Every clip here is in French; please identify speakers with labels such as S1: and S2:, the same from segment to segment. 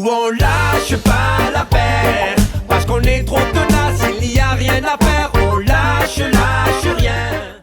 S1: on lâche pas la paire, parce qu'on est trop tenace, il n'y a rien à faire, on lâche rien.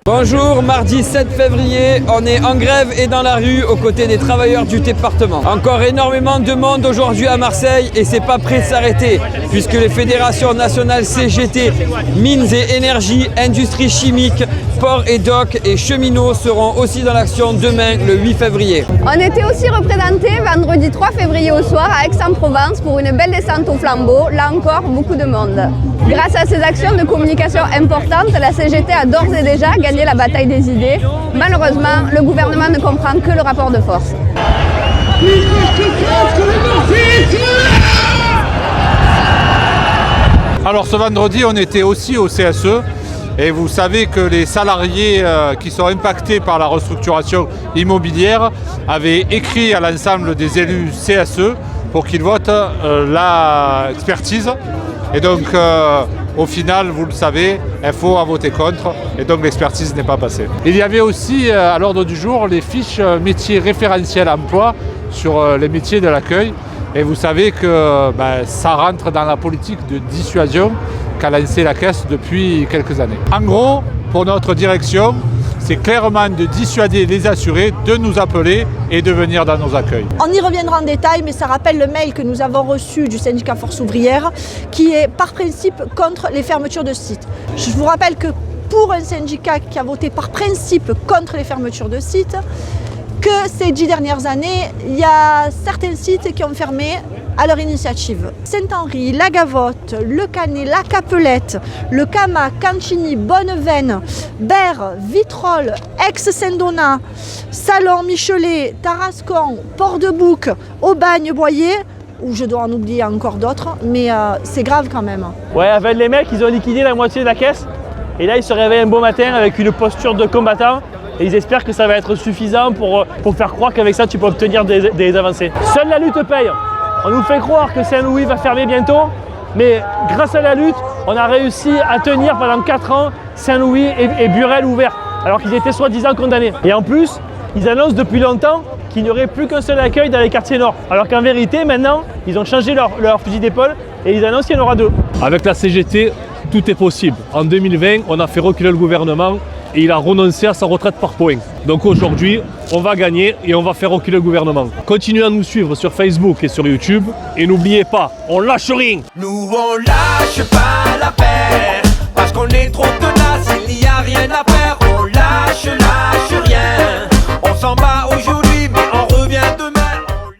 S2: Bonjour, mardi 7 février, on est en grève et dans la rue aux côtés des travailleurs du département. Encore énormément de monde aujourd'hui à Marseille et c'est pas prêt de s'arrêter puisque les fédérations nationales CGT, mines et énergie, industrie chimique, ports et docks et cheminots seront aussi dans l'action demain le 8 février.
S3: On était aussi représentés vendredi 3 février au soir à Aix-en-Provence pour une belle descente au flambeau, là encore beaucoup de monde. Grâce à ces actions de communication importantes, la CGT a d'ores et déjà gagné la bataille des idées. Malheureusement, le gouvernement ne comprend que le rapport de force.
S4: Alors ce vendredi, on était aussi au CSE et vous savez que les salariés qui sont impactés par la restructuration immobilière avaient écrit à l'ensemble des élus CSE pour qu'ils votent l'expertise. Et donc, au final, vous le savez, FO a voté contre et donc l'expertise n'est pas passée. Il y avait aussi à l'ordre du jour les fiches métiers référentiels emploi sur les métiers de l'accueil. Et vous savez que ça rentre dans la politique de dissuasion qu'a lancée la Caisse depuis quelques années. En gros, pour notre direction, c'est clairement de dissuader les assurés de nous appeler et de venir dans nos accueils.
S5: On y reviendra en détail, mais ça rappelle le mail que nous avons reçu du syndicat Force Ouvrière qui est par principe contre les fermetures de sites. Je vous rappelle que pour un syndicat qui a voté par principe contre les fermetures de sites, que ces 10 dernières années, il y a certains sites qui ont fermé à leur initiative. Saint-Henri, La Gavotte, Le Canet, La Capelette, Le Cama, Cancini, Bonneveine, Berre, Vitrolles, Aix-Saint-Donat, Salon, Michelet, Tarascon, Port-de-Bouc, Aubagne-Boyer, où je dois en oublier encore d'autres, mais c'est grave quand même.
S6: Ouais, avec les mecs, ils ont liquidé la moitié de la caisse et là ils se réveillent un beau matin avec une posture de combattant. Et ils espèrent que ça va être suffisant pour faire croire qu'avec ça tu peux obtenir des avancées. Seule la lutte paye. On nous fait croire que Saint-Louis va fermer bientôt, mais grâce à la lutte, on a réussi à tenir pendant 4 ans Saint-Louis et Burel ouverts, alors qu'ils étaient soi-disant condamnés. Et en plus, ils annoncent depuis longtemps qu'il n'y aurait plus qu'un seul accueil dans les quartiers nord. Alors qu'en vérité, maintenant, ils ont changé leur fusil d'épaule et ils annoncent qu'il y en aura 2.
S7: Avec la CGT, tout est possible. En 2020, on a fait reculer le gouvernement et il a renoncé à sa retraite par points. Donc aujourd'hui, on va gagner et on va faire reculer le gouvernement. Continuez à nous suivre sur Facebook et sur YouTube et n'oubliez pas, on lâche rien.
S1: Nous on lâche pas la paire, parce qu'on est trop tenace, il n'y a rien à faire.